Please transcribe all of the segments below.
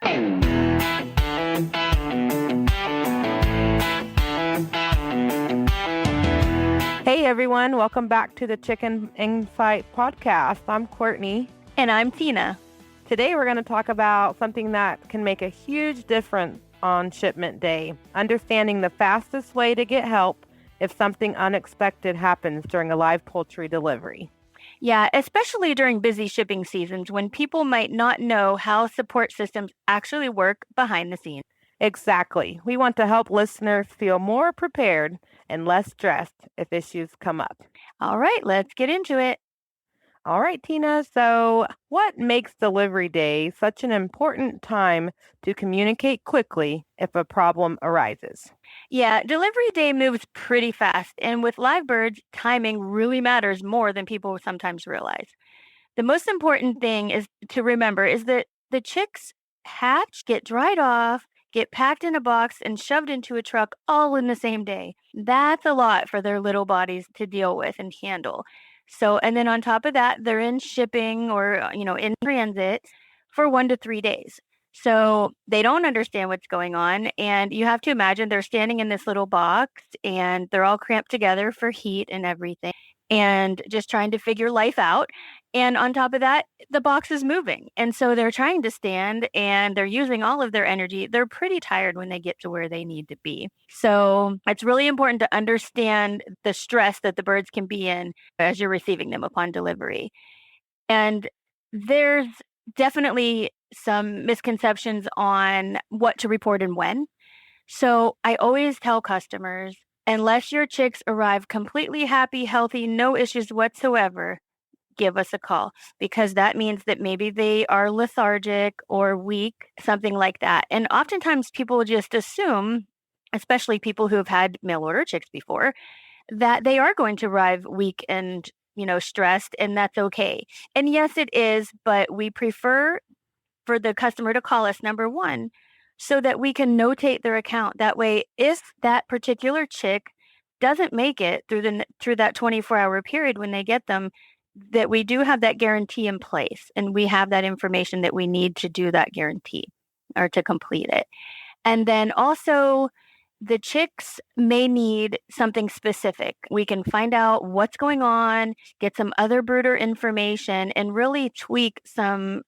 Hey everyone, welcome back to the Chicken Insight Podcast. I'm Cortney. And I'm Tina. Today we're going to talk about something that can make a huge difference on shipment day, understanding the fastest way to get help if something unexpected happens during a live poultry delivery. Yeah, especially during busy shipping seasons when people might not know how support systems actually work behind the scenes. Exactly. We want to help listeners feel more prepared and less stressed if issues come up. All right, let's get into it. All right, Tina. So what makes delivery day such an important time to communicate quickly if a problem arises? Yeah, delivery day moves pretty fast, and with live birds, timing really matters more than people sometimes realize. The most important thing is to remember is that the chicks hatch, get dried off, get packed in a box, and shoved into a truck all in the same day. That's a lot for their little bodies to deal with and handle. So, and then on top of that, they're in shipping or, in transit for 1 to 3 days. So they don't understand what's going on. And you have to imagine they're standing in this little box and they're all cramped together for heat and everything and just trying to figure life out. And on top of that, the box is moving. And so they're trying to stand and they're using all of their energy. They're pretty tired when they get to where they need to be. So it's really important to understand the stress that the birds can be in as you're receiving them upon delivery. And there's definitely some misconceptions on what to report and when. So I always tell customers, unless your chicks arrive completely happy, healthy, no issues whatsoever, give us a call, because that means that maybe they are lethargic or weak, something like that. And oftentimes people just assume, especially people who have had mail order chicks before, that they are going to arrive weak and stressed, and that's okay. And yes, it is, but we prefer for the customer to call us, number one, so that we can notate their account. That way, if that particular chick doesn't make it through that 24-hour period when they get them, that we do have that guarantee in place and we have that information that we need to do that guarantee or to complete it. And then also, the chicks may need something specific. We can find out what's going on, get some other brooder information, and really tweak some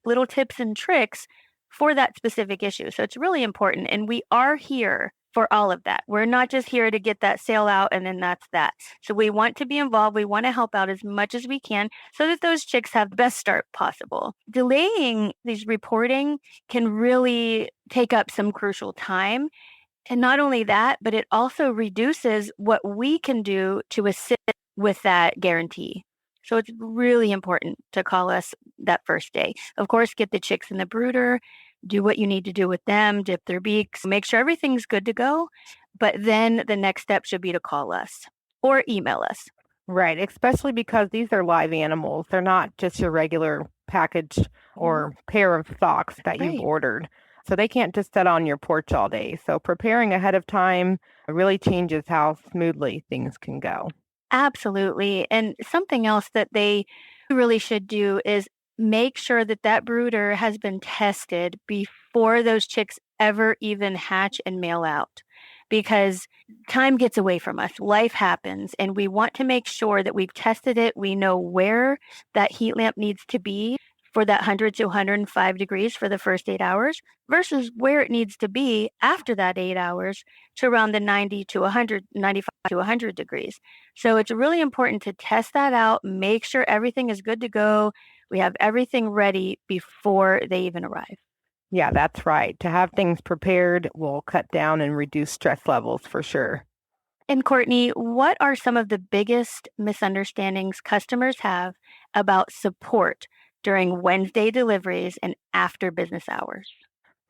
little tips and tricks for that specific issue. So it's really important. And we are here for all of that. We're not just here to get that sale out and then that's that. So we want to be involved. We want to help out as much as we can so that those chicks have the best start possible. Delaying these reporting can really take up some crucial time. And not only that, but it also reduces what we can do to assist with that guarantee. So it's really important to call us that first day. Of course, get the chicks in the brooder, do what you need to do with them, dip their beaks, make sure everything's good to go. But then the next step should be to call us or email us. Right, especially because these are live animals. They're not just your regular package or pair of socks that you've ordered. So they can't just sit on your porch all day. So preparing ahead of time really changes how smoothly things can go. Absolutely. And something else that they really should do is make sure that that brooder has been tested before those chicks ever even hatch and mail out, because time gets away from us. Life happens, and we want to make sure that we've tested it. We know where that heat lamp needs to be for that 100 to 105 degrees for the first 8 hours versus where it needs to be after that 8 hours to around the 90 to 100, 95 to 100 degrees. So it's really important to test that out, make sure everything is good to go. We have everything ready before they even arrive. Yeah, that's right. To have things prepared will cut down and reduce stress levels for sure. And Cortney, what are some of the biggest misunderstandings customers have about support during Wednesday deliveries and after business hours?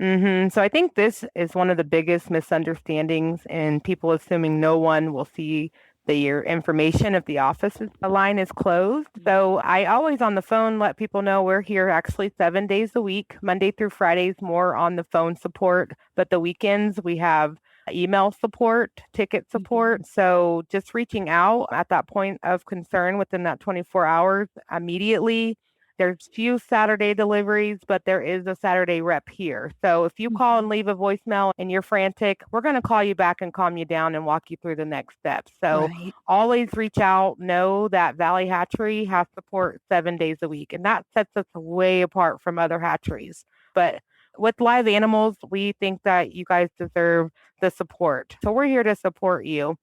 So I think this is one of the biggest misunderstandings, and people assuming no one will see your information if the office line is closed. So I always on the phone let people know we're here actually 7 days a week, Monday through Fridays, more on the phone support. But the weekends we have email support, ticket support. So just reaching out at that point of concern within that 24 hours immediately There's few Saturday deliveries, but there is a Saturday rep here. So if you call and leave a voicemail and you're frantic, we're going to call you back and calm you down and walk you through the next steps. So Right. always reach out. Know that Valley Hatchery has support 7 days a week, and that sets us way apart from other hatcheries. But with live animals, we think that you guys deserve the support. So we're here to support you.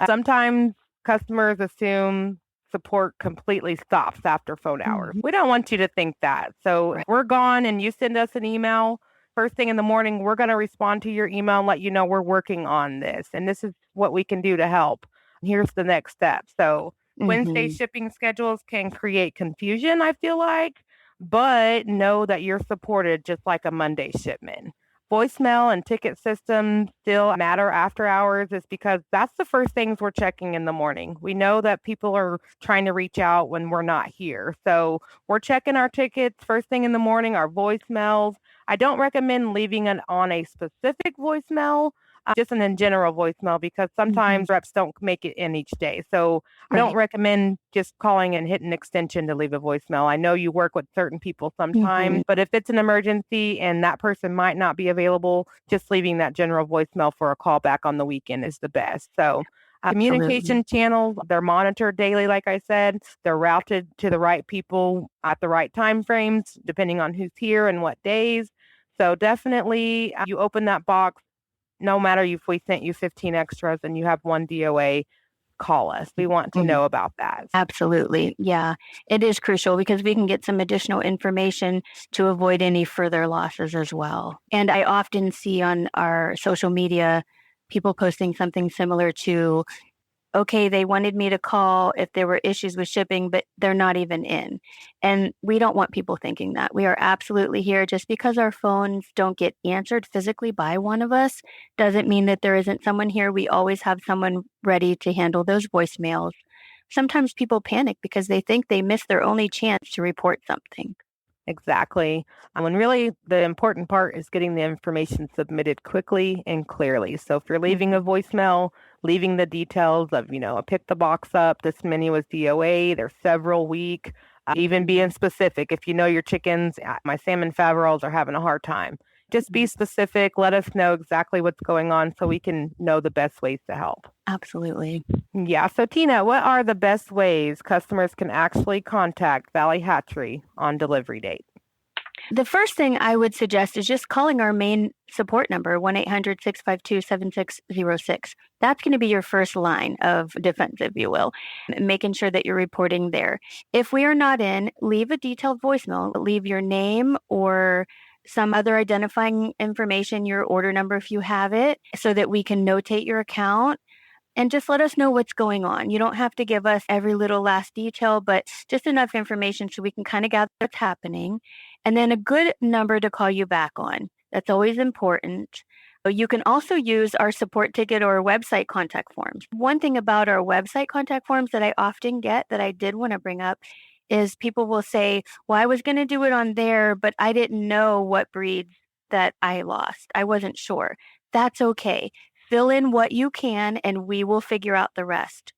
Sometimes customers assume support completely stops after phone hours. We don't want you to think that. So if we're gone and you send us an email first thing in the morning, we're going to respond to your email and let you know we're working on this. And this is what we can do to help. Here's the next step. So Wednesday shipping schedules can create confusion, I feel like, but know that you're supported just like a Monday shipment. Voicemail and ticket systems still matter after hours is because that's the first things we're checking in the morning. We know that people are trying to reach out when we're not here. So we're checking our tickets first thing in the morning, our voicemails. I don't recommend leaving it on a specific voicemail, just in general voicemail, because sometimes reps don't make it in each day. So I don't recommend just calling and hitting extension to leave a voicemail. I know you work with certain people sometimes, but if it's an emergency and that person might not be available, just leaving that general voicemail for a call back on the weekend is the best. So communication channels, they're monitored daily, like I said. They're routed to the right people at the right time frames, depending on who's here and what days. So definitely you open that box, no matter if we sent you 15 extras and you have one DOA, call us. We want to know about that. Absolutely. Yeah, it is crucial because we can get some additional information to avoid any further losses as well. And I often see on our social media people posting something similar to, okay, they wanted me to call if there were issues with shipping, but they're not even in. And we don't want people thinking that. We are absolutely here. Just because our phones don't get answered physically by one of us doesn't mean that there isn't someone here. We always have someone ready to handle those voicemails. Sometimes people panic because they think they missed their only chance to report something. Exactly. When really the important part is getting the information submitted quickly and clearly. So if you're leaving a voicemail, leaving the details of, I picked the box up, this many was DOA, there's several week, even being specific. If you know your chickens, my salmon faverolles are having a hard time. Just be specific. Let us know exactly what's going on so we can know the best ways to help. Absolutely. Yeah. So, Tina, what are the best ways customers can actually contact Valley Hatchery on delivery date? The first thing I would suggest is just calling our main support number, 1-800-652-7606. That's going to be your first line of defense, if you will, making sure that you're reporting there. If we are not in, leave a detailed voicemail. Leave your name or some other identifying information, your order number if you have it, so that we can notate your account. And just let us know what's going on. You don't have to give us every little last detail, but just enough information so we can kind of gather what's happening. And then a good number to call you back on. That's always important. You can also use our support ticket or website contact forms. One thing about our website contact forms that I often get that I did want to bring up is people will say, well, I was going to do it on there, but I didn't know what breeds that I lost. I wasn't sure. That's okay. Fill in what you can and we will figure out the rest.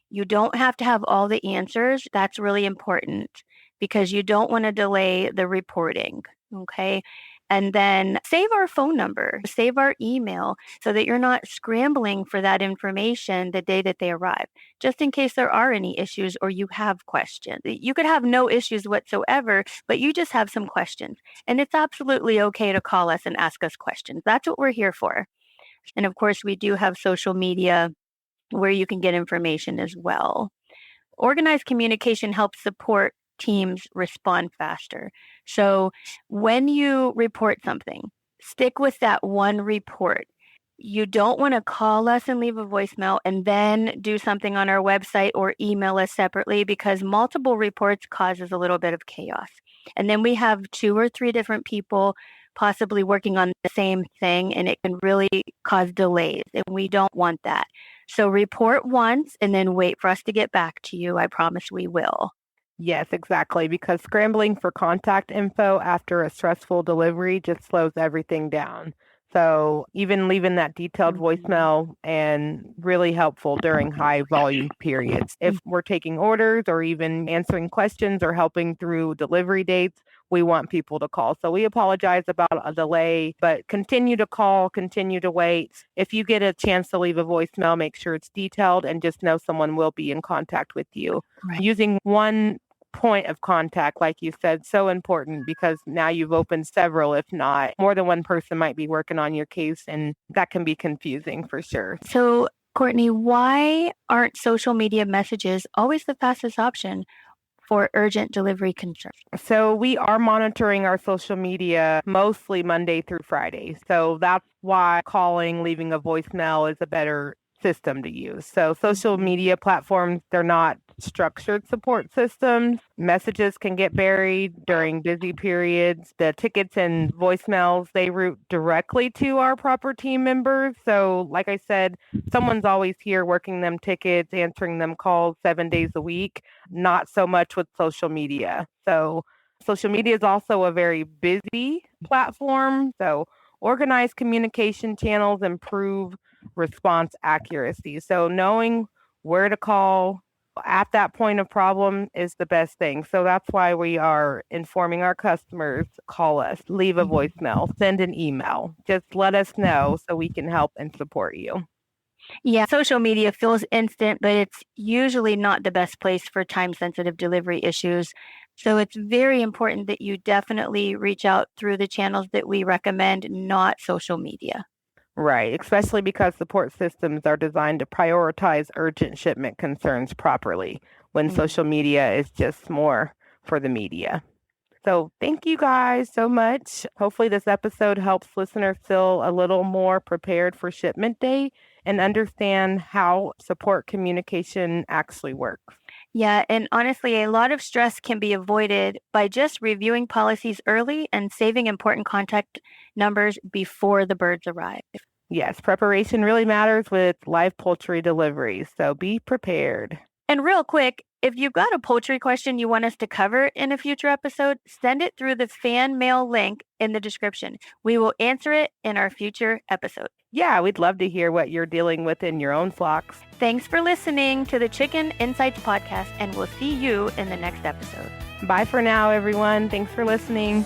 You don't have to have all the answers. That's really important because you don't want to delay the reporting. Okay. And then save our phone number, save our email so that you're not scrambling for that information the day that they arrive, just in case there are any issues or you have questions. You could have no issues whatsoever, but you just have some questions. And it's absolutely okay to call us and ask us questions. That's what we're here for. And of course, we do have social media where you can get information as well. Organized communication helps support teams respond faster. So when you report something, stick with that one report. You don't want to call us and leave a voicemail and then do something on our website or email us separately because multiple reports causes a little bit of chaos. And then we have 2 or 3 different people possibly working on the same thing, and it can really cause delays, and we don't want that. So report once and then wait for us to get back to you. I promise we will. Yes, exactly. Because scrambling for contact info after a stressful delivery just slows everything down. So even leaving that detailed voicemail and really helpful during high volume periods. If we're taking orders or even answering questions or helping through delivery dates, we want people to call. So we apologize about a delay, but continue to call, continue to wait. If you get a chance to leave a voicemail, make sure it's detailed and just know someone will be in contact with you. Right. Using one point of contact, like you said, so important because now you've opened several, if not more than one person might be working on your case, and that can be confusing for sure. So, Cortney, why aren't social media messages always the fastest option for urgent delivery concerns? So we are monitoring our social media mostly Monday through Friday. So that's why calling, leaving a voicemail is a better system to use. So social media platforms, they're not structured support systems. Messages can get buried during busy periods. The tickets and voicemails, they route directly to our proper team members. So like I said, someone's always here working them tickets, answering them calls 7 days a week, not so much with social media. So social media is also a very busy platform. So organized communication channels improve response accuracy. So knowing where to call at that point of problem is the best thing. So that's why we are informing our customers, call us, leave a voicemail, send an email. Just let us know so we can help and support you. Yeah, social media feels instant, but it's usually not the best place for time-sensitive delivery issues. So it's very important that you definitely reach out through the channels that we recommend, not social media. Right, especially because support systems are designed to prioritize urgent shipment concerns properly when social media is just more for the media. So thank you guys so much. Hopefully this episode helps listeners feel a little more prepared for shipment day and understand how support communication actually works. Yeah, and honestly, a lot of stress can be avoided by just reviewing policies early and saving important contact numbers before the birds arrive. Yes, preparation really matters with live poultry deliveries, so be prepared. And real quick, if you've got a poultry question you want us to cover in a future episode, send it through the fan mail link in the description. We will answer it in our future episode. Yeah, we'd love to hear what you're dealing with in your own flocks. Thanks for listening to the Chicken Insights podcast, and we'll see you in the next episode. Bye for now, everyone. Thanks for listening.